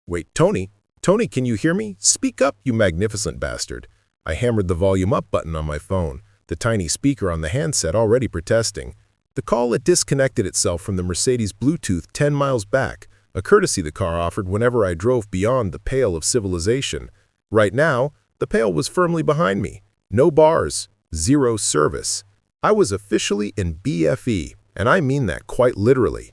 Wait, Tony? Tony, can you hear me? Speak up, you magnificent bastard. I hammered the volume up button on my phone, the tiny speaker on the handset already protesting. The call had disconnected itself from the Mercedes Bluetooth 10 miles back, a courtesy the car offered whenever I drove beyond the pale of civilization. Right now, the pale was firmly behind me. No bars, zero service. I was officially in BFE, and I mean that quite literally.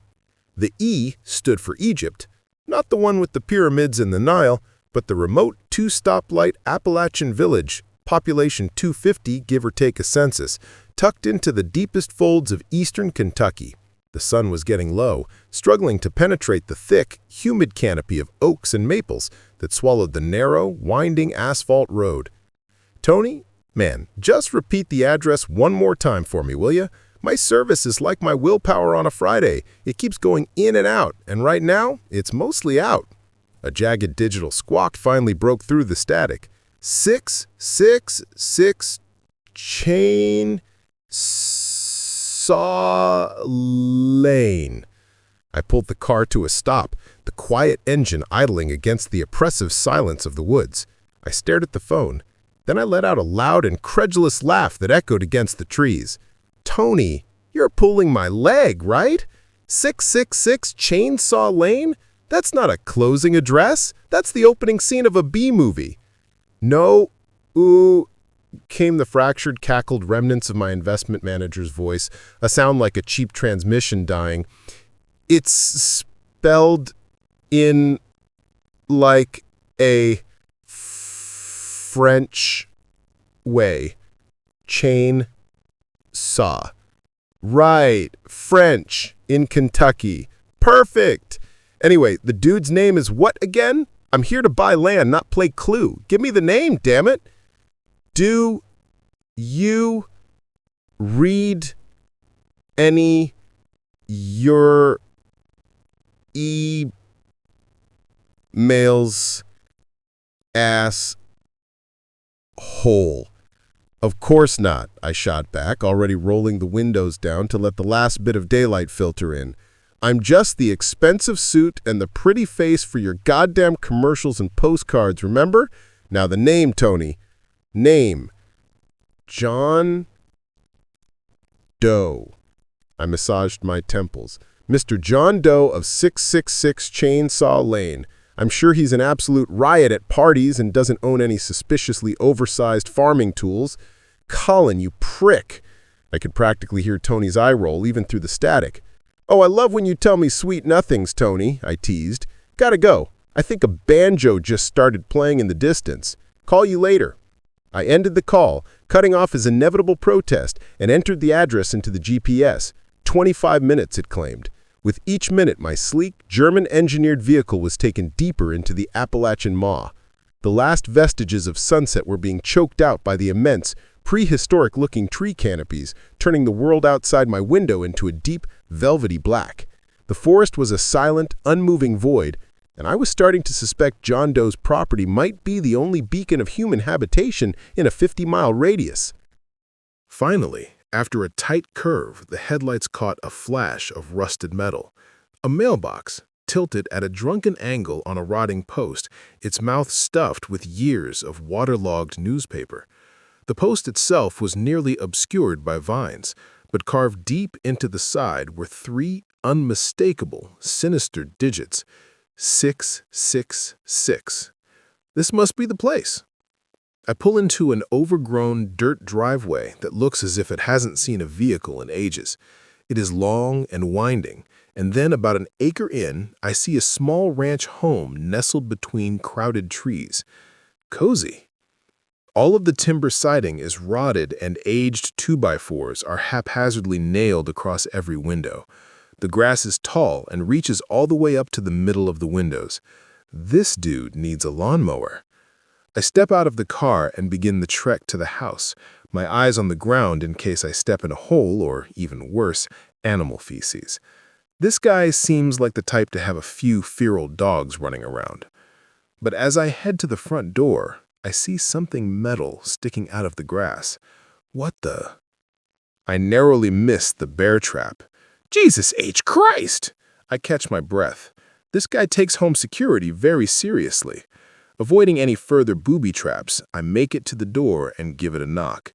The E stood for Egypt, not the one with the pyramids in the Nile, but the remote two-stoplight Appalachian village, population 250 give or take a census, tucked into the deepest folds of eastern Kentucky. The sun was getting low, struggling to penetrate the thick, humid canopy of oaks and maples that swallowed the narrow, winding asphalt road. Tony, man, just repeat the address one more time for me, will you? My service is like my willpower on a Friday. It keeps going in and out, and right now, it's mostly out. A jagged digital squawk finally broke through the static. 666 Chainsaw Lane. I pulled the car to a stop, the quiet engine idling against the oppressive silence of the woods. I stared at the phone. Then I let out a loud, incredulous laugh that echoed against the trees. Tony, you're pulling my leg, right? 666 Chainsaw Lane? That's not a closing address. That's the opening scene of a B-movie. No, came the fractured, cackled remnants of my investment manager's voice, a sound like a cheap transmission dying. It's spelled in like a French way. Chain saw. Right, French in Kentucky. Perfect. Anyway, the dude's name is what again? I'm here to buy land, not play Clue. Give me the name, damn it. Do you read any your emails, asshole? Of course not, I shot back, already rolling the windows down to let the last bit of daylight filter in. I'm just the expensive suit and the pretty face for your goddamn commercials and postcards, remember? Now the name, Tony. Name. John Doe. I massaged my temples. Mr. John Doe of 666 Chainsaw Lane. I'm sure he's an absolute riot at parties and doesn't own any suspiciously oversized farming tools. Colin, you prick. I could practically hear Tony's eye roll even through the static. Oh, I love when you tell me sweet nothings, Tony, I teased. Gotta go. I think a banjo just started playing in the distance. Call you later. I ended the call, cutting off his inevitable protest, and entered the address into the GPS. 25 minutes, it claimed. With each minute, my sleek, German-engineered vehicle was taken deeper into the Appalachian maw. The last vestiges of sunset were being choked out by the immense, prehistoric-looking tree canopies, turning the world outside my window into a deep, velvety black. The forest was a silent, unmoving void, and I was starting to suspect John Doe's property might be the only beacon of human habitation in a 50-mile radius. Finally, after a tight curve, the headlights caught a flash of rusted metal. A mailbox, tilted at a drunken angle on a rotting post, its mouth stuffed with years of waterlogged newspaper. The post itself was nearly obscured by vines, but carved deep into the side were three unmistakable, sinister digits. 666. This must be the place. I pull into an overgrown dirt driveway that looks as if it hasn't seen a vehicle in ages. It is long and winding, and then about an acre in, I see a small ranch home nestled between crowded trees. Cozy. All of the timber siding is rotted and aged 2x4s are haphazardly nailed across every window. The grass is tall and reaches all the way up to the middle of the windows. This dude needs a lawnmower. I step out of the car and begin the trek to the house, my eyes on the ground in case I step in a hole or, even worse, animal feces. This guy seems like the type to have a few feral dogs running around. But as I head to the front door, I see something metal sticking out of the grass. What the? I narrowly miss the bear trap. Jesus H. Christ! I catch my breath. This guy takes home security very seriously. Avoiding any further booby traps, I make it to the door and give it a knock.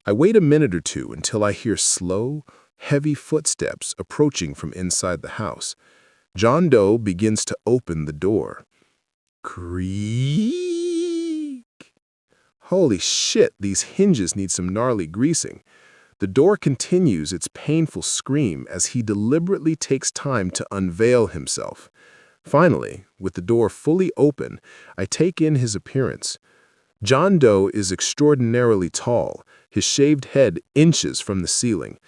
I wait a minute or two until I hear slow, heavy footsteps approaching from inside the house. John Doe begins to open the door. Creak! Holy shit, these hinges need some gnarly greasing. The door continues its painful scream as he deliberately takes time to unveil himself. Finally, with the door fully open, I take in his appearance. John Doe is extraordinarily tall, his shaved head inches from the ceiling.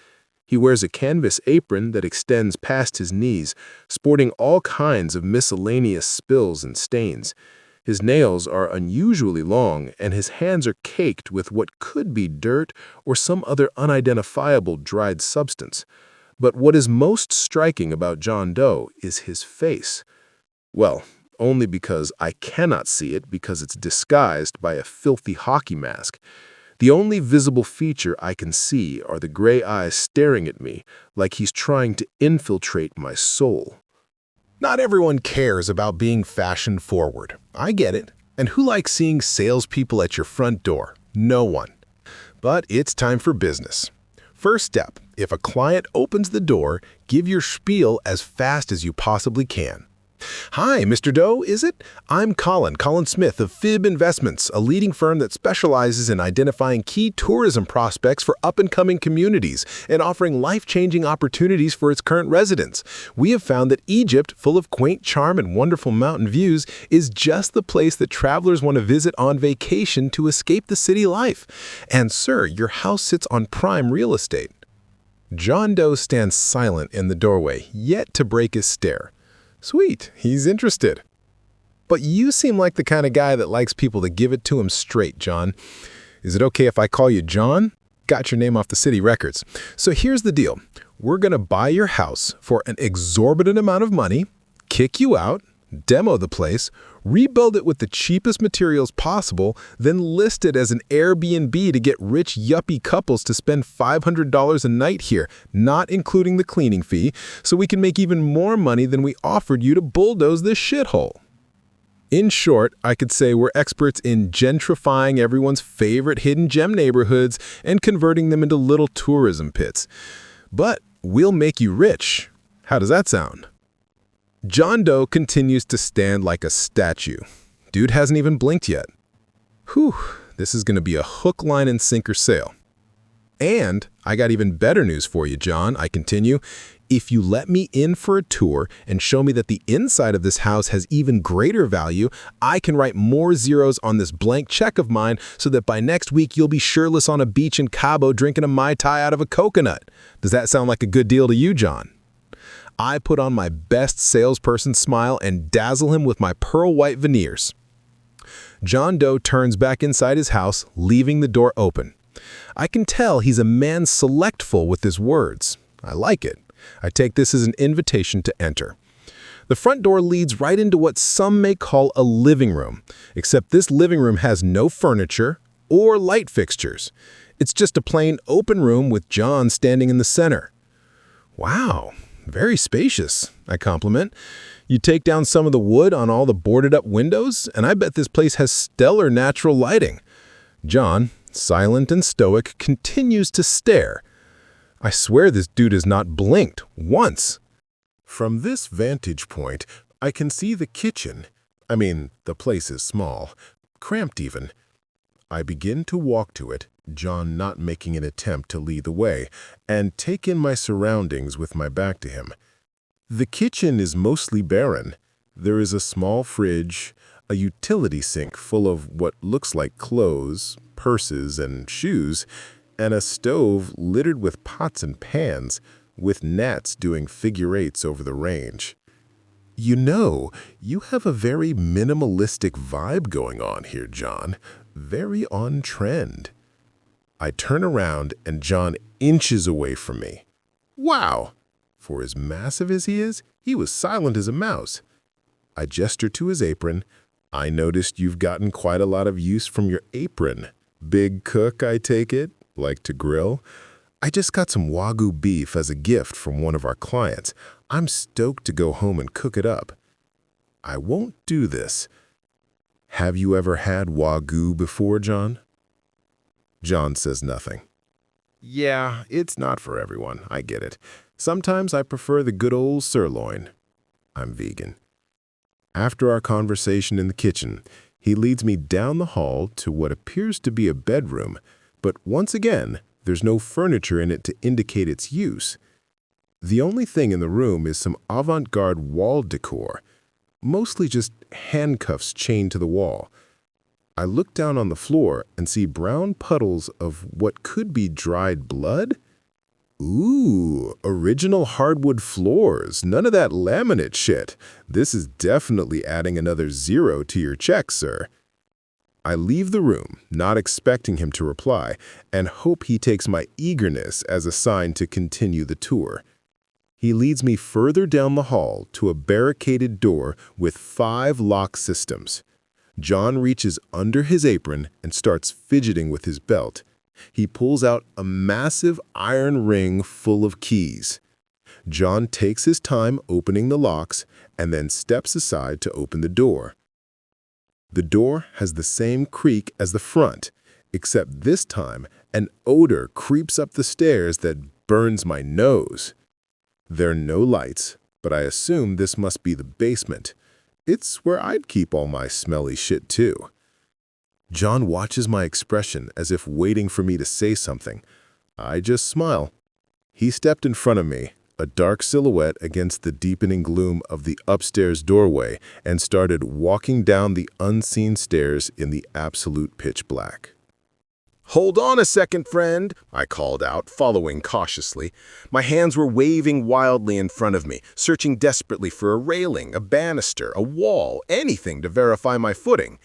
He wears a canvas apron that extends past his knees, sporting all kinds of miscellaneous spills and stains. His nails are unusually long, and his hands are caked with what could be dirt or some other unidentifiable dried substance. But what is most striking about John Doe is his face. Well, only because I cannot see it because it's disguised by a filthy hockey mask. The only visible feature I can see are the gray eyes staring at me like he's trying to infiltrate my soul. Not everyone cares about being fashion-forward. I get it. And who likes seeing salespeople at your front door? No one. But it's time for business. First step, if a client opens the door, give your spiel as fast as you possibly can. Hi, Mr. Doe, is it? I'm Colin Smith of Fib Investments, a leading firm that specializes in identifying key tourism prospects for up-and-coming communities and offering life-changing opportunities for its current residents. We have found that Egypt, full of quaint charm and wonderful mountain views, is just the place that travelers want to visit on vacation to escape the city life. And sir, your house sits on prime real estate. John Doe stands silent in the doorway, yet to break his stare. Sweet, he's interested. But you seem like the kind of guy that likes people to give it to him straight, John. Is it okay if I call you John? Got your name off the city records. So here's the deal. We're going to buy your house for an exorbitant amount of money, kick you out, demo the place, rebuild it with the cheapest materials possible, then list it as an Airbnb to get rich yuppie couples to spend $500 a night here, not including the cleaning fee, so we can make even more money than we offered you to bulldoze this shithole. In short, I could say we're experts in gentrifying everyone's favorite hidden gem neighborhoods and converting them into little tourism pits. But we'll make you rich. How does that sound? John Doe continues to stand like a statue. Dude hasn't even blinked yet. Whew, this is going to be a hook, line, and sinker sale. And I got even better news for you, John. I continue. If you let me in for a tour and show me that the inside of this house has even greater value, I can write more zeros on this blank check of mine so that by next week you'll be shirtless on a beach in Cabo drinking a Mai Tai out of a coconut. Does that sound like a good deal to you, John? I put on my best salesperson smile and dazzle him with my pearl white veneers. John Doe turns back inside his house, leaving the door open. I can tell he's a man selectful with his words. I like it. I take this as an invitation to enter. The front door leads right into what some may call a living room, except this living room has no furniture or light fixtures. It's just a plain open room with John standing in the center. Wow. Very spacious, I compliment. You take down some of the wood on all the boarded-up windows, and I bet this place has stellar natural lighting. John, silent and stoic, continues to stare. I swear this dude has not blinked once. From this vantage point, I can see the kitchen. I mean, the place is small, cramped even. I begin to walk to it, John not making an attempt to lead the way, and take in my surroundings with my back to him. The kitchen is mostly barren. There is a small fridge, a utility sink full of what looks like clothes, purses, and shoes, and a stove littered with pots and pans, with gnats doing figure eights over the range. You know, you have a very minimalistic vibe going on here, John. Very on trend. I turn around and John inches away from me. Wow! For as massive as he is, he was silent as a mouse. I gesture to his apron. I noticed you've gotten quite a lot of use from your apron. Big cook, I take it? Like to grill? I just got some Wagyu beef as a gift from one of our clients. I'm stoked to go home and cook it up. I won't do this. Have you ever had Wagyu before, John? John says nothing. Yeah, it's not for everyone, I get it. Sometimes I prefer the good old sirloin. I'm vegan. After our conversation in the kitchen, he leads me down the hall to what appears to be a bedroom, but once again, there's no furniture in it to indicate its use. The only thing in the room is some avant-garde wall decor, mostly just handcuffs chained to the wall. I look down on the floor and see brown puddles of what could be dried blood. Ooh, original hardwood floors, none of that laminate shit. This is definitely adding another 0 to your check, sir. I leave the room, not expecting him to reply, and hope he takes my eagerness as a sign to continue the tour. He leads me further down the hall to a barricaded door with 5 lock systems. John reaches under his apron and starts fidgeting with his belt. He pulls out a massive iron ring full of keys. John takes his time opening the locks and then steps aside to open the door. The door has the same creak as the front, except this time an odor creeps up the stairs that burns my nose. There are no lights, but I assume this must be the basement. It's where I'd keep all my smelly shit too. John watches my expression as if waiting for me to say something. I just smile. He stepped in front of me, a dark silhouette against the deepening gloom of the upstairs doorway, and started walking down the unseen stairs in the absolute pitch black. "Hold on a second, friend," I called out, following cautiously. My hands were waving wildly in front of me, searching desperately for a railing, a banister, a wall, anything to verify my footing.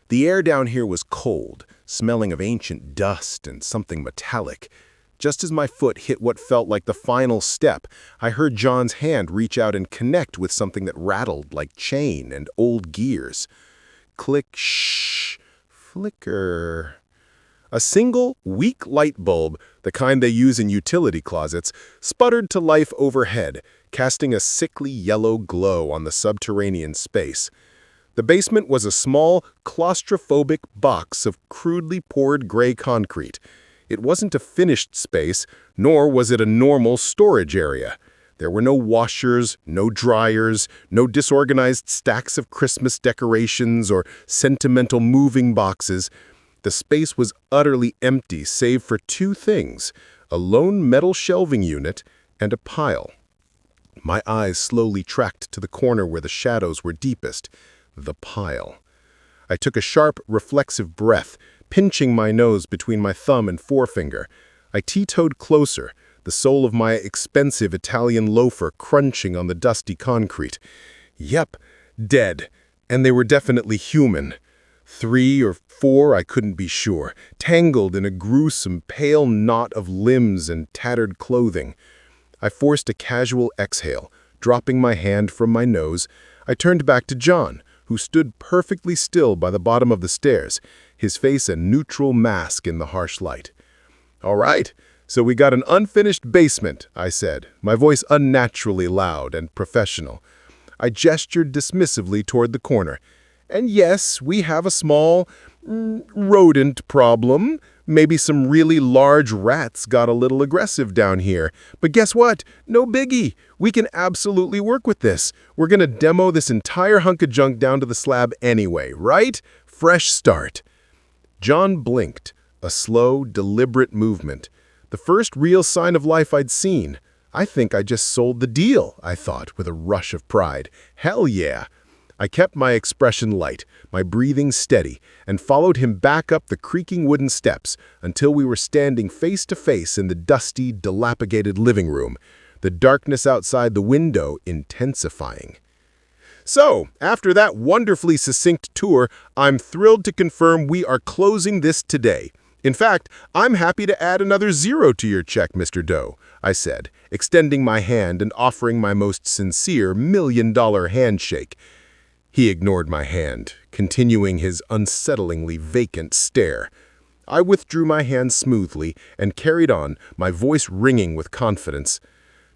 The air down here was cold, smelling of ancient dust and something metallic. Just as my foot hit what felt like the final step, I heard John's hand reach out and connect with something that rattled like chain and old gears. Click, shh, flicker. A single, weak light bulb, the kind they use in utility closets, sputtered to life overhead, casting a sickly yellow glow on the subterranean space. The basement was a small, claustrophobic box of crudely poured gray concrete. It wasn't a finished space, nor was it a normal storage area. There were no washers, no dryers, no disorganized stacks of Christmas decorations or sentimental moving boxes. The space was utterly empty save for 2 things, a lone metal shelving unit and a pile. My eyes slowly tracked to the corner where the shadows were deepest, the pile. I took a sharp, reflexive breath, pinching my nose between my thumb and forefinger. I tiptoed closer, the sole of my expensive Italian loafer crunching on the dusty concrete. Yep, dead, and they were definitely human. 3 or 4, I couldn't be sure, tangled in a gruesome, pale knot of limbs and tattered clothing. I forced a casual exhale, dropping my hand from my nose. I turned back to John, who stood perfectly still by the bottom of the stairs, his face a neutral mask in the harsh light. "All right, so we got an unfinished basement," I said, my voice unnaturally loud and professional. I gestured dismissively toward the corner. "And yes, we have a small rodent problem. Maybe some really large rats got a little aggressive down here. But guess what? No biggie. We can absolutely work with this. We're going to demo this entire hunk of junk down to the slab anyway, right? Fresh start." John blinked, a slow, deliberate movement. The first real sign of life I'd seen. I think I just sold the deal, I thought with a rush of pride. Hell yeah. I kept my expression light, my breathing steady, and followed him back up the creaking wooden steps until we were standing face to face in the dusty, dilapidated living room, the darkness outside the window intensifying. So, after that wonderfully succinct tour, I'm thrilled to confirm we are closing this today. In fact, I'm happy to add another 0 to your check, Mr. Doe, I said, extending my hand and offering my most sincere $1,000,000 handshake. He ignored my hand, continuing his unsettlingly vacant stare. I withdrew my hand smoothly and carried on, my voice ringing with confidence.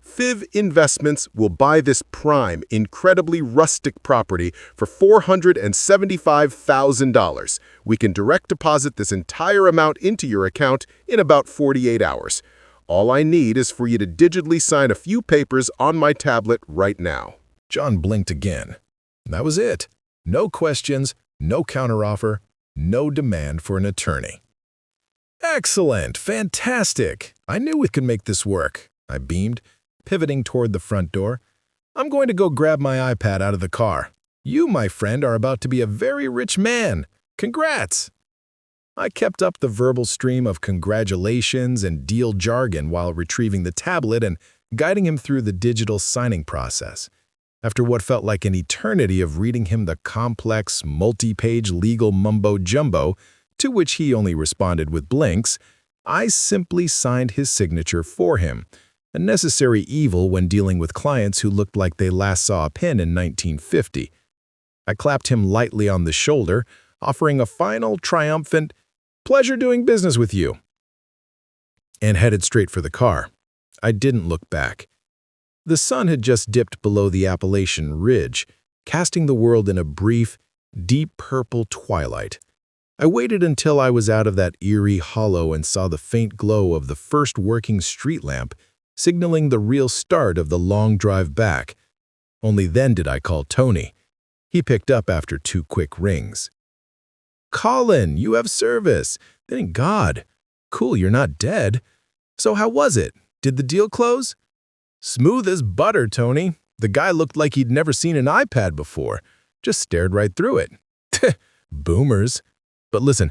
FIV Investments will buy this prime, incredibly rustic property for $475,000. We can direct deposit this entire amount into your account in about 48 hours. All I need is for you to digitally sign a few papers on my tablet right now." John blinked again. That was it. No questions, no counteroffer, no demand for an attorney. "Excellent! Fantastic! I knew we could make this work," I beamed, pivoting toward the front door. "I'm going to go grab my iPad out of the car. You, my friend, are about to be a very rich man. Congrats!" I kept up the verbal stream of congratulations and deal jargon while retrieving the tablet and guiding him through the digital signing process. After what felt like an eternity of reading him the complex, multi-page legal mumbo-jumbo, to which he only responded with blinks, I simply signed his signature for him, a necessary evil when dealing with clients who looked like they last saw a pen in 1950. I clapped him lightly on the shoulder, offering a final, triumphant, "Pleasure doing business with you," and headed straight for the car. I didn't look back. The sun had just dipped below the Appalachian Ridge, casting the world in a brief, deep purple twilight. I waited until I was out of that eerie hollow and saw the faint glow of the first working street lamp, signaling the real start of the long drive back. Only then did I call Tony. He picked up after 2 quick rings. "Colin, you have service. Thank God. Cool, you're not dead. So how was it? Did the deal close?" "Smooth as butter, Tony. The guy looked like he'd never seen an iPad before. Just stared right through it." "Boomers. But listen,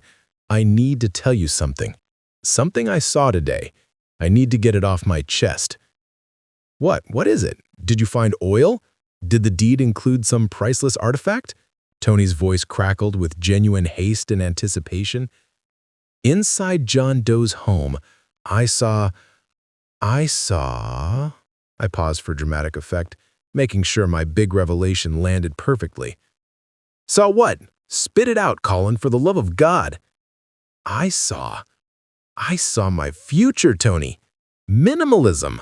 I need to tell you something. Something I saw today. I need to get it off my chest." "What? What is it? Did you find oil? Did the deed include some priceless artifact?" Tony's voice crackled with genuine haste and anticipation. "Inside John Doe's home, I saw... I paused for dramatic effect, making sure my big revelation landed perfectly. "Saw what? Spit it out, Colin, for the love of God." I saw my future, Tony. Minimalism.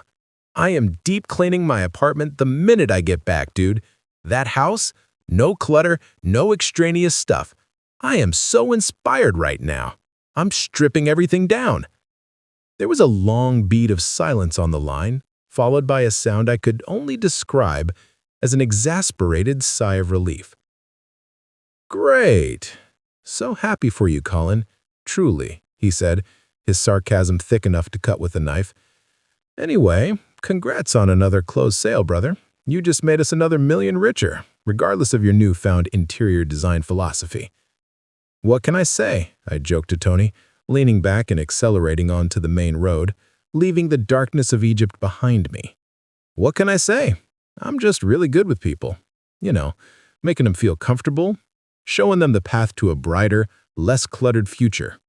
I am deep cleaning my apartment the minute I get back, dude. That house, no clutter, no extraneous stuff. I am so inspired right now. I'm stripping everything down." There was a long beat of silence on the line, followed by a sound I could only describe as an exasperated sigh of relief. "Great. So happy for you, Colin. Truly," he said, his sarcasm thick enough to cut with a knife. "Anyway, congrats on another closed sale, brother. You just made us another million richer, regardless of your newfound interior design philosophy." "What can I say?" I joked to Tony, leaning back and accelerating onto the main road, leaving the darkness of Egypt behind me. "What can I say? I'm just really good with people. You know, making them feel comfortable, showing them the path to a brighter, less cluttered future.